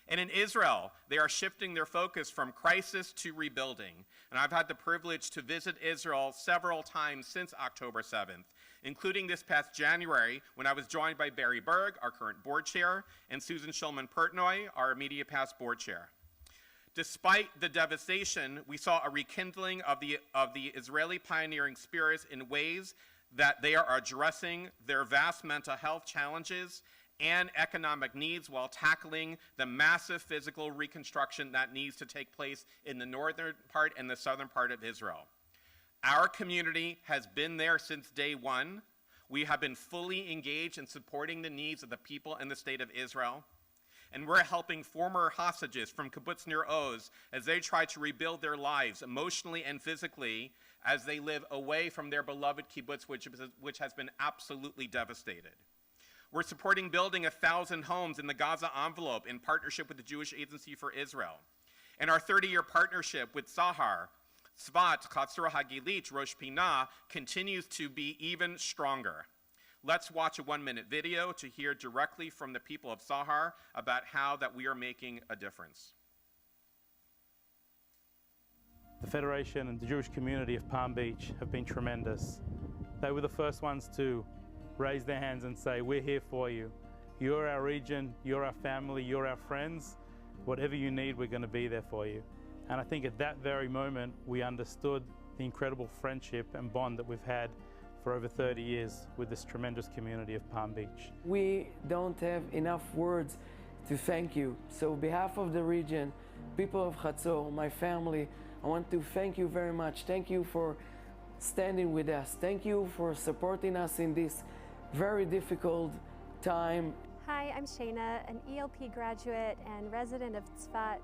And in Israel, they are shifting their focus from crisis to rebuilding. And I've had the privilege to visit Israel several times since October 7th, including this past January when I was joined by Barry Berg, our current board chair, and Susan Shulman-Pertnoy, our immediate past board chair. Despite the devastation, we saw a rekindling of the Israeli pioneering spirits in ways that they are addressing their vast mental health challenges and economic needs while tackling the massive physical reconstruction that needs to take place in the northern part and the southern part of Israel. Our community has been there since day one. We have been fully engaged in supporting the needs of the people in the state of Israel. And we're helping former hostages from Kibbutz Nir Oz as they try to rebuild their lives emotionally and physically as they live away from their beloved kibbutz, which has been absolutely devastated. We're supporting building 1,000 homes in the Gaza envelope in partnership with the Jewish Agency for Israel. And our 30-year partnership with Sahar, Tzvat, Chatzor HaGilit, Rosh Pinah continues to be even stronger. Let's watch a 1-minute video to hear directly from the people of Sahar about how that we are making a difference. The Federation and the Jewish community of Palm Beach have been tremendous. They were the first ones to raise their hands and say, we're here for you. You're our region, you're our family, you're our friends. Whatever you need, we're going to be there for you. And I think at that very moment, we understood the incredible friendship and bond that we've had for over 30 years with this tremendous community of Palm Beach. We don't have enough words to thank you. So on behalf of the region, people of Chatzor, my family, I want to thank you very much. Thank you for standing with us. Thank you for supporting us in this very difficult time. Hi, I'm Shayna, an ELP graduate and resident of Tzvat,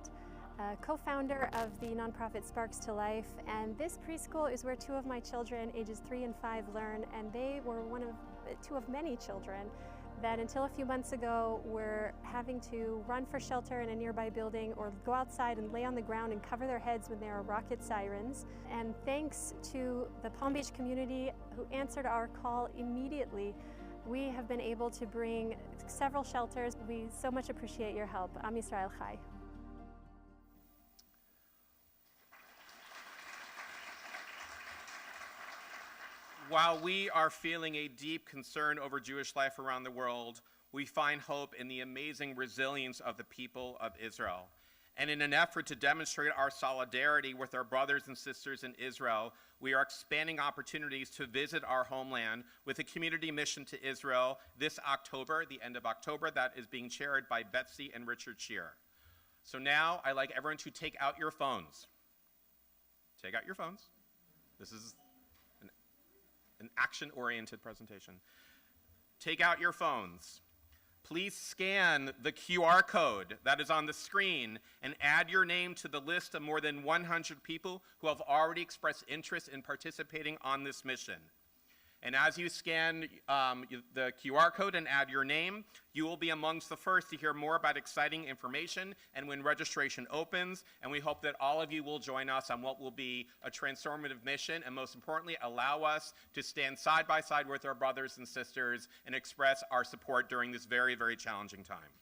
co-founder of the nonprofit Sparks to Life, and this preschool is where 2 of my children, ages 3 and 5, learn, and they were 2 of many children that until a few months ago were having to run for shelter in a nearby building or go outside and lay on the ground and cover their heads when there are rocket sirens. And thanks to the Palm Beach community who answered our call immediately, we have been able to bring several shelters. We so much appreciate your help. Am Yisrael Chai. While we are feeling a deep concern over Jewish life around the world, we find hope in the amazing resilience of the people of Israel. And in an effort to demonstrate our solidarity with our brothers and sisters in Israel, we are expanding opportunities to visit our homeland with a community mission to Israel this October, the end of October, that is being chaired by Betsy and Richard Shear. So now I'd like everyone to take out your phones. Take out your phones. This is an action-oriented presentation. Take out your phones. Please scan the QR code that is on the screen and add your name to the list of more than 100 people who have already expressed interest in participating on this mission. And as you scan the QR code and add your name, you will be amongst the first to hear more about exciting information and when registration opens. And we hope that all of you will join us on what will be a transformative mission, and most importantly, allow us to stand side by side with our brothers and sisters and express our support during this very, very challenging time.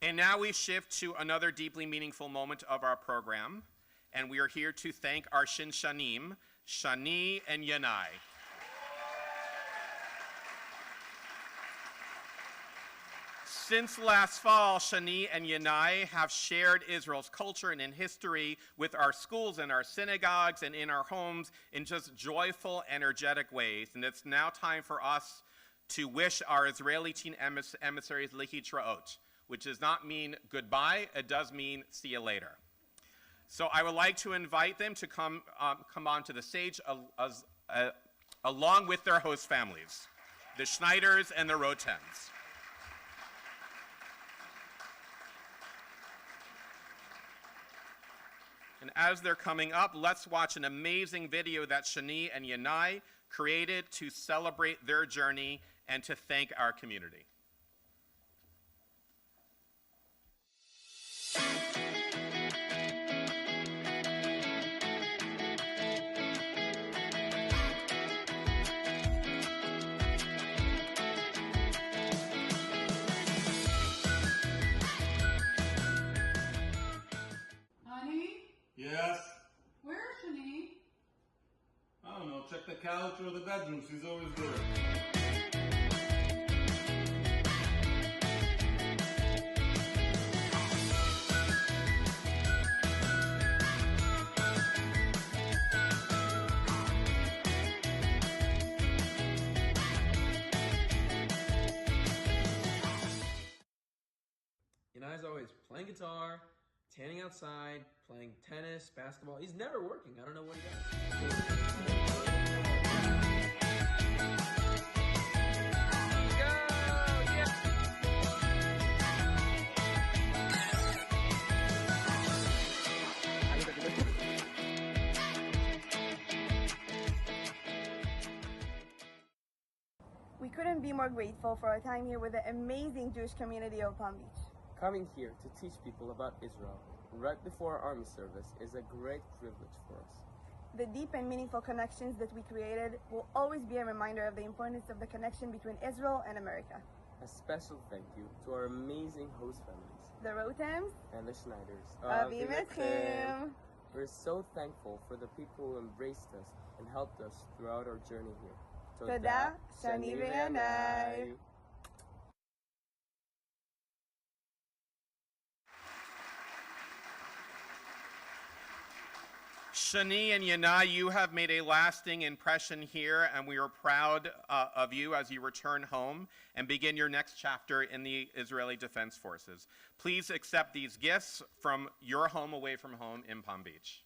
And now we shift to another deeply meaningful moment of our program, and we are here to thank our Shinshanim, Shani and Yanai. Since last fall, Shani and Yanai have shared Israel's culture and in history with our schools and our synagogues and in our homes in just joyful, energetic ways. And it's now time for us to wish our Israeli teen emissaries Lehitraot, which does not mean goodbye, it does mean see you later. So I would like to invite them to come onto the stage along with their host families, the Schneiders and the Rotens. And as they're coming up, let's watch an amazing video that Shani and Yanai created to celebrate their journey and to thank our community. Yes? Where's Shani? I don't know, check the couch or the bedroom, she's always there. Yanai's always playing guitar, tanning outside, playing tennis, basketball. He's never working. I don't know what he does. We couldn't be more grateful for our time here with the amazing Jewish community of Palm Beach. Coming here to teach people about Israel right before our army service is a great privilege for us. The deep and meaningful connections that we created will always be a reminder of the importance of the connection between Israel and America. A special thank you to our amazing host families, the Rotems and the Schneiders. Avi Metzim. We're so thankful for the people who embraced us and helped us throughout our journey here. Toda, Shani v'Yanai. Shani and Yanai, you have made a lasting impression here, and we are proud of you as you return home and begin your next chapter in the Israeli Defense Forces. Please accept these gifts from your home away from home in Palm Beach.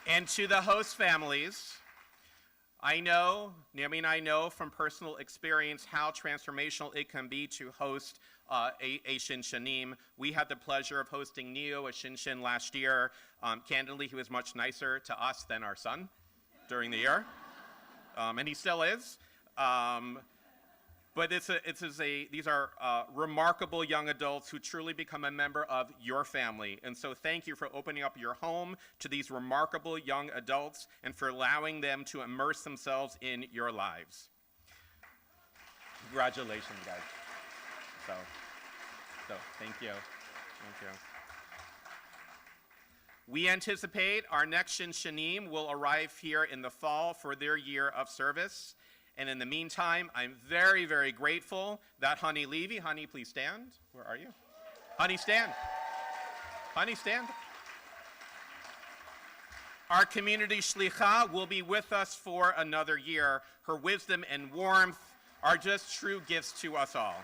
And to the host families, Naomi and I know from personal experience how transformational it can be to host a Shinshanim. We had the pleasure of hosting Neo, a Shinshin, last year. Candidly, he was much nicer to us than our son during the year, and he still is. But these are remarkable young adults who truly become a member of your family. And so thank you for opening up your home to these remarkable young adults and for allowing them to immerse themselves in your lives. Congratulations, guys. So thank you. Thank you. We anticipate our next Shinshanim will arrive here in the fall for their year of service. And in the meantime, I'm very, very grateful that Honey Levy, Honey, please stand. Where are you? Honey, stand. Honey, stand. Our community shlicha will be with us for another year. Her wisdom and warmth are just true gifts to us all.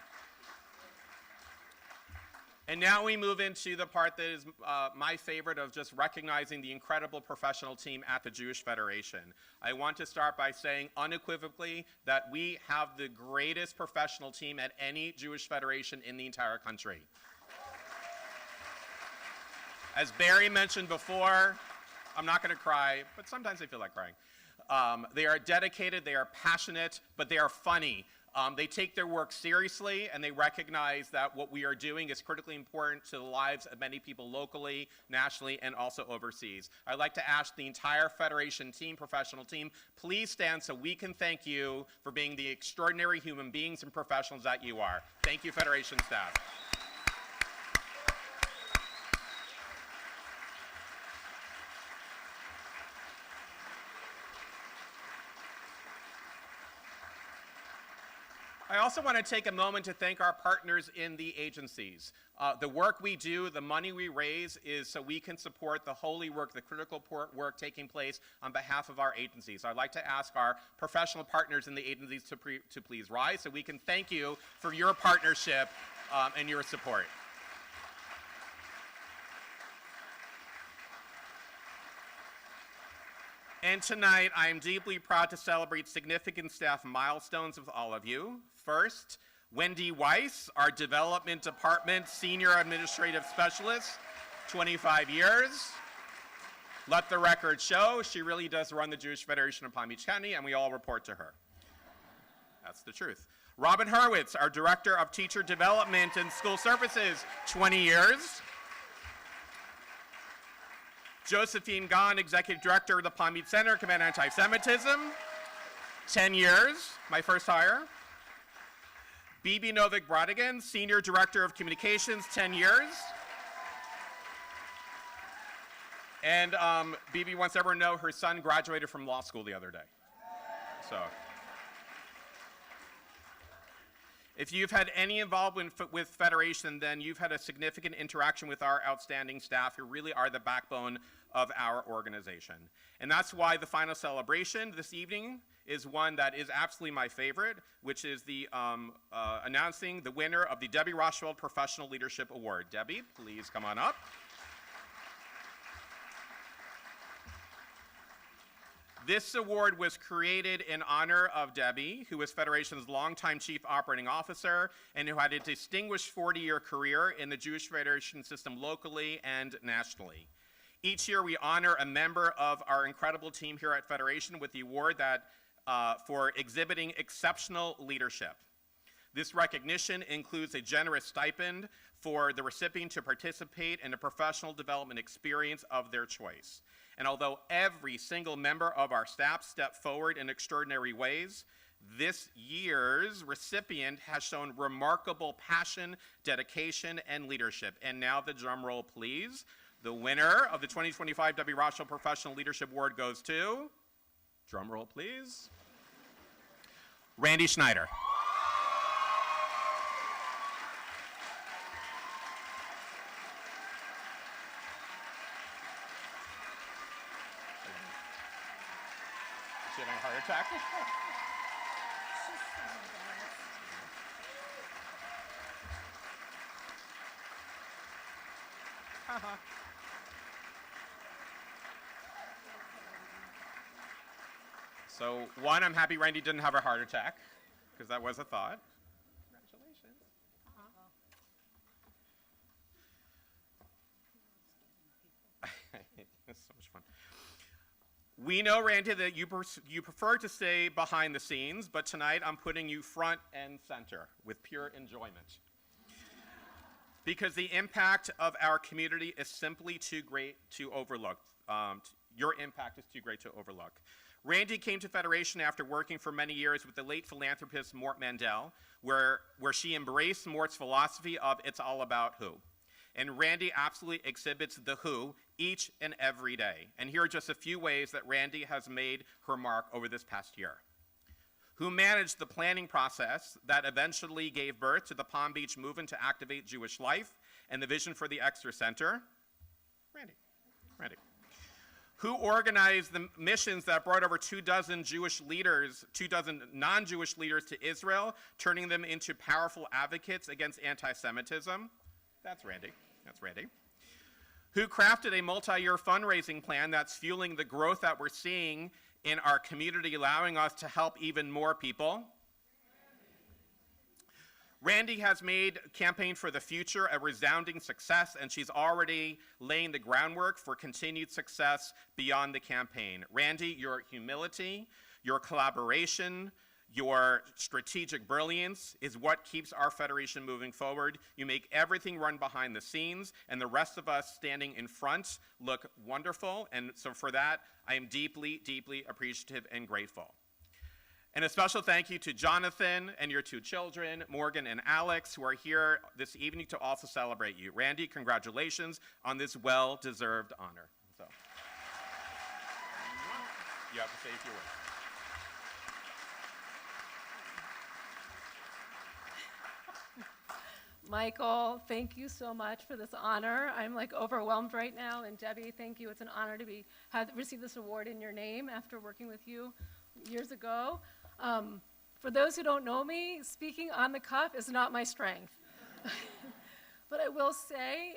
And now we move into the part that is my favorite of just recognizing the incredible professional team at the Jewish Federation. I want to start by saying unequivocally that we have the greatest professional team at any Jewish federation in the entire country. As Barry mentioned before, I'm not going to cry, but sometimes I feel like crying. They are dedicated, they are passionate, but they are funny. They take their work seriously, and they recognize that what we are doing is critically important to the lives of many people locally, nationally, and also overseas. I'd like to ask the entire Federation team, professional team, please stand so we can thank you for being the extraordinary human beings and professionals that you are. Thank you, Federation staff. I also want to take a moment to thank our partners in the agencies. The work we do, the money we raise is so we can support the holy work, the critical work taking place on behalf of our agencies. I'd like to ask our professional partners in the agencies to please rise so we can thank you for your partnership and your support. And tonight, I am deeply proud to celebrate significant staff milestones with all of you. First, Wendy Weiss, our Development Department Senior Administrative Specialist, 25 years. Let the record show, she really does run the Jewish Federation of Palm Beach County, and we all report to her. That's the truth. Robin Hurwitz, our Director of Teacher Development and School Services, 20 years. Josephine Gahn, Executive Director of the Palm Beach Center, Combat Anti-Semitism, 10 years, my first hire. Bibi Novik-Brodigan, Senior Director of Communications, 10 years. And Bibi wants everyone to know her son graduated from law school the other day. So, if you've had any involvement with Federation, then you've had a significant interaction with our outstanding staff who really are the backbone of our organization. And that's why the final celebration this evening is one that is absolutely my favorite, which is the announcing the winner of the Debbie Rochweld Professional Leadership Award. Debbie, please come on up. This award was created in honor of Debbie, who was Federation's longtime Chief Operating Officer and who had a distinguished 40-year career in the Jewish Federation system locally and nationally. Each year we honor a member of our incredible team here at Federation with the award that for exhibiting exceptional leadership. This recognition includes a generous stipend for the recipient to participate in a professional development experience of their choice. And although every single member of our staff stepped forward in extraordinary ways, this year's recipient has shown remarkable passion, dedication, and leadership. And now the drum roll, please. The winner of the 2025 Debbie Rochweld Professional Leadership Award goes to, drum roll, please, Randy Schneider. Is she having a heart attack? So, one, I'm happy Randy didn't have a heart attack, because that was a thought. Congratulations. We know, Randy, that you prefer to stay behind the scenes, but tonight I'm putting you front and center with pure enjoyment. Because the impact of our community is simply too great to overlook. Your impact is too great to overlook. Randy came to Federation after working for many years with the late philanthropist Mort Mandel, where she embraced Mort's philosophy of it's all about who. And Randy absolutely exhibits the who each and every day. And here are just a few ways that Randy has made her mark over this past year. Who managed the planning process that eventually gave birth to the Palm Beach movement to activate Jewish life and the vision for the Exeter Center? Randy. Who organized the missions that brought over 24 non-Jewish leaders to Israel, turning them into powerful advocates against anti-Semitism? That's Randy. Who crafted a multi-year fundraising plan that's fueling the growth that we're seeing in our community, allowing us to help even more people? Randy has made Campaign for the Future a resounding success, and she's already laying the groundwork for continued success beyond the campaign. Randy, your humility, your collaboration, your strategic brilliance is what keeps our Federation moving forward. You make everything run behind the scenes, and the rest of us standing in front look wonderful, and so for that, I am deeply, deeply appreciative and grateful. And a special thank you to Jonathan and your 2 children, Morgan and Alex, who are here this evening to also celebrate you. Randy, congratulations on this well-deserved honor. So, you have to say a few words. Michael, thank you so much for this honor. I'm like overwhelmed right now. And Debbie, thank you. It's an honor to receive this award in your name after working with you years ago. For those who don't know me, speaking on the cuff is not my strength. But I will say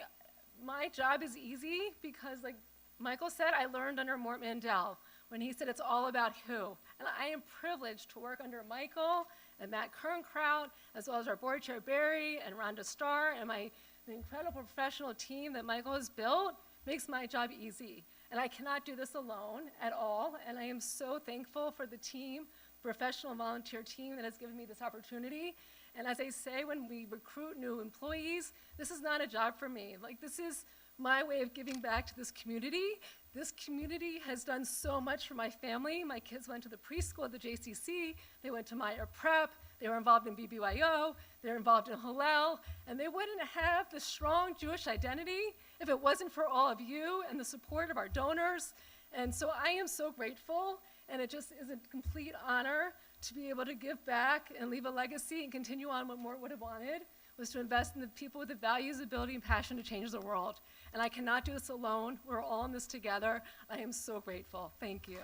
my job is easy because, like Michael said, I learned under Mort Mandel when he said it's all about who. And I am privileged to work under Michael and Matt Kernkraut, as well as our board chair Barry and Rhonda Starr, and the incredible professional team that Michael has built makes my job easy. And I cannot do this alone at all, and I am so thankful for the team, professional and volunteer team that has given me this opportunity. And as I say, when we recruit new employees, this is not a job for me. Like, this is my way of giving back to this community. This community has done so much for my family. My kids went to the preschool at the JCC, they went to Meyer Prep, they were involved in BBYO, they're involved in Hillel, and they wouldn't have the strong Jewish identity if it wasn't for all of you and the support of our donors. And so I am so grateful, and it just is a complete honor to be able to give back and leave a legacy and continue on what Mort would have wanted, was to invest in the people with the values, ability, and passion to change the world. And I cannot do this alone. We're all in this together. I am so grateful. Thank you.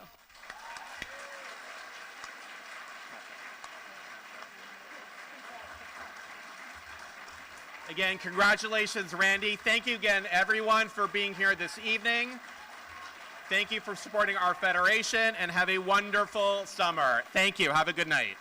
Again, congratulations, Randy. Thank you again, everyone, for being here this evening. Thank you for supporting our Federation, and have a wonderful summer. Thank you. Have a good night.